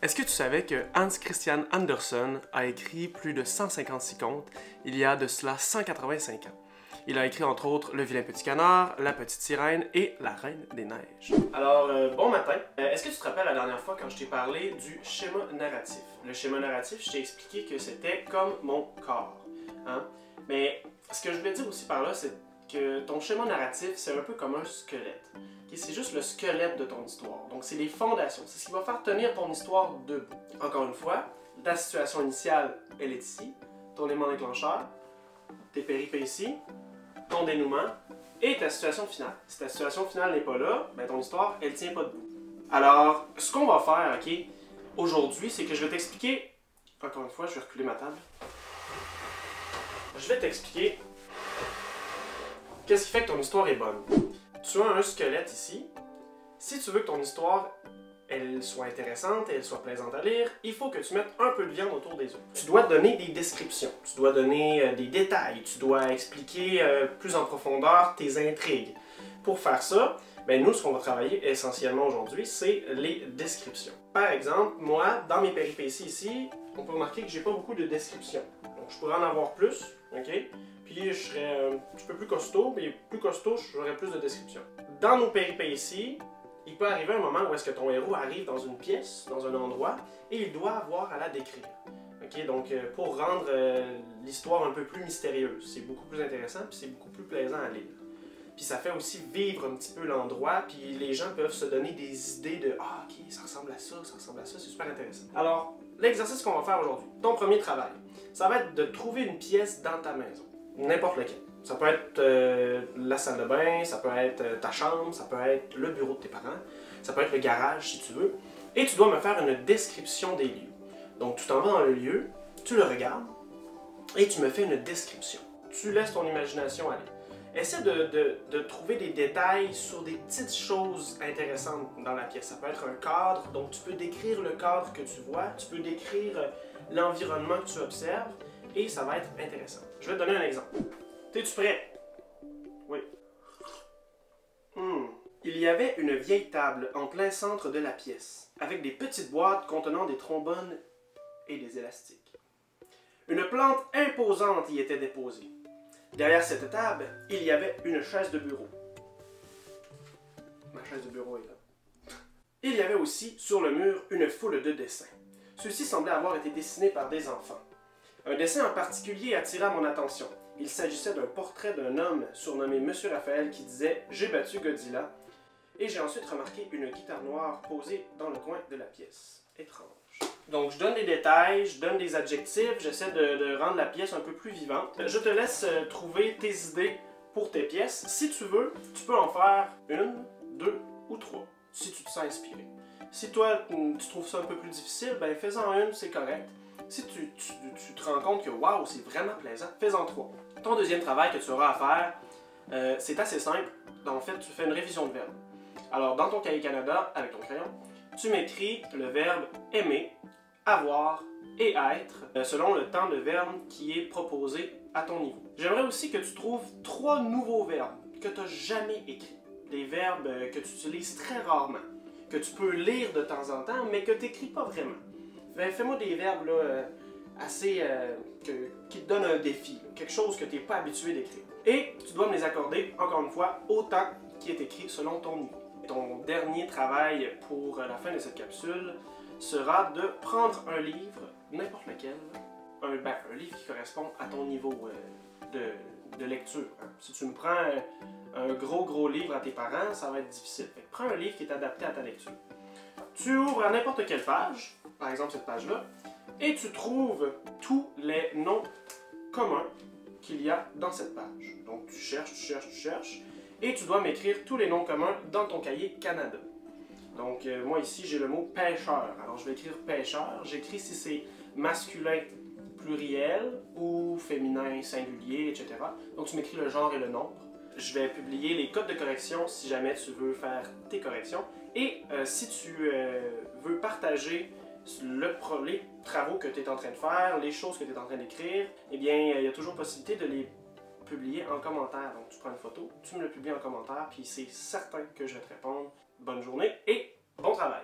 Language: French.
Est-ce que tu savais que Hans Christian Andersen a écrit plus de 156 contes il y a de cela 185 ans? Il a écrit entre autres Le vilain petit canard, La petite sirène et La reine des neiges. Alors, bon matin. Est-ce que tu te rappelles la dernière fois quand je t'ai parlé du schéma narratif? Le schéma narratif, je t'ai expliqué que c'était comme mon corps. Hein? Mais ce que je voulais dire aussi par là, c'est que ton schéma narratif, c'est un peu comme un squelette. Okay? C'est juste le squelette de ton histoire. Donc, c'est les fondations. C'est ce qui va faire tenir ton histoire debout. Encore une fois, ta situation initiale, elle est ici. Ton élément déclencheur, tes péripéties, ton dénouement et ta situation finale. Si ta situation finale n'est pas là, ben ton histoire, elle tient pas debout. Alors, ce qu'on va faire, ok, aujourd'hui, c'est que je vais t'expliquer... Encore une fois, je vais reculer ma table. Je vais t'expliquer qu'est-ce qui fait que ton histoire est bonne. Tu as un squelette ici. Si tu veux que ton histoire elle soit intéressante et elle soit plaisante à lire, il faut que tu mettes un peu de viande autour des œufs. Tu dois donner des descriptions, tu dois donner des détails, tu dois expliquer plus en profondeur tes intrigues. Pour faire ça, ben nous, ce qu'on va travailler essentiellement aujourd'hui, c'est les descriptions. Par exemple, moi, dans mes péripéties ici, on peut remarquer que j'ai pas beaucoup de descriptions. Donc je pourrais en avoir plus, ok? Puis je serais un petit peu plus costaud, mais plus costaud, j'aurais plus de descriptions. Dans nos péripéties, il peut arriver un moment où est-ce que ton héros arrive dans une pièce, dans un endroit, et il doit avoir à la décrire. Okay? Donc, pour rendre l'histoire un peu plus mystérieuse, c'est beaucoup plus intéressant, puis c'est beaucoup plus plaisant à lire. Puis ça fait aussi vivre un petit peu l'endroit, puis les gens peuvent se donner des idées de « Ah, ok, ça ressemble à ça, c'est super intéressant. » Alors, l'exercice qu'on va faire aujourd'hui, ton premier travail, ça va être de trouver une pièce dans ta maison, n'importe laquelle. Ça peut être la salle de bain, ça peut être ta chambre, ça peut être le bureau de tes parents, ça peut être le garage si tu veux. Et tu dois me faire une description des lieux. Donc tu t'en vas dans le lieu, tu le regardes et tu me fais une description. Tu laisses ton imagination aller. Essaie de trouver des détails sur des petites choses intéressantes dans la pièce. Ça peut être un cadre, donc tu peux décrire le cadre que tu vois, tu peux décrire l'environnement que tu observes et ça va être intéressant. Je vais te donner un exemple. Es-tu prêt? Oui. Il y avait une vieille table en plein centre de la pièce, avec des petites boîtes contenant des trombones et des élastiques. Une plante imposante y était déposée. Derrière cette table, il y avait une chaise de bureau. Ma chaise de bureau est là. Il y avait aussi, sur le mur, une foule de dessins. Ceux-ci semblaient avoir été dessinés par des enfants. Un dessin en particulier attira mon attention. Il s'agissait d'un portrait d'un homme surnommé Monsieur Raphaël qui disait « J'ai battu Godzilla » et j'ai ensuite remarqué une guitare noire posée dans le coin de la pièce. Étrange. Donc je donne des détails, je donne des adjectifs, j'essaie de rendre la pièce un peu plus vivante. Je te laisse trouver tes idées pour tes pièces. Si tu veux, tu peux en faire une, deux ou trois, si tu te sens inspiré. Si toi, tu trouves ça un peu plus difficile, ben fais-en une, c'est correct. Si tu te rends compte que waouh, c'est vraiment plaisant, fais-en trois. Ton deuxième travail que tu auras à faire, c'est assez simple. En fait, tu fais une révision de verbe. Alors, dans ton cahier Canada, avec ton crayon, tu m'écris le verbe aimer, avoir et être, selon le temps de verbe qui est proposé à ton niveau. J'aimerais aussi que tu trouves 3 nouveaux verbes que tu n'as jamais écrits. Des verbes que tu utilises très rarement, que tu peux lire de temps en temps, mais que tu n'écris pas vraiment. Fais-moi des verbes là, assez qui te donnent un défi, quelque chose que tu n'es pas habitué d'écrire. Et tu dois me les accorder, encore une fois, au temps qui est écrit selon ton niveau. Ton dernier travail pour la fin de cette capsule sera de prendre un livre, n'importe lequel, un livre qui correspond à ton niveau de lecture. Hein. Si tu me prends un gros livre à tes parents, ça va être difficile. Prends un livre qui est adapté à ta lecture. Tu ouvres à n'importe quelle page, par exemple cette page-là, et tu trouves tous les noms communs qu'il y a dans cette page. Donc tu cherches, et tu dois m'écrire tous les noms communs dans ton cahier Canada. Donc moi ici j'ai le mot pêcheur, alors je vais écrire pêcheur, j'écris si c'est masculin pluriel ou féminin singulier, etc. Donc tu m'écris le genre et le nombre. Je vais publier les codes de correction si jamais tu veux faire tes corrections. Et si tu veux partager les travaux que tu es en train de faire, les choses que tu es en train d'écrire, eh bien, il y a toujours possibilité de les publier en commentaire. Donc, tu prends une photo, tu me le publies en commentaire, puis c'est certain que je vais te répondre. Bonne journée et bon travail!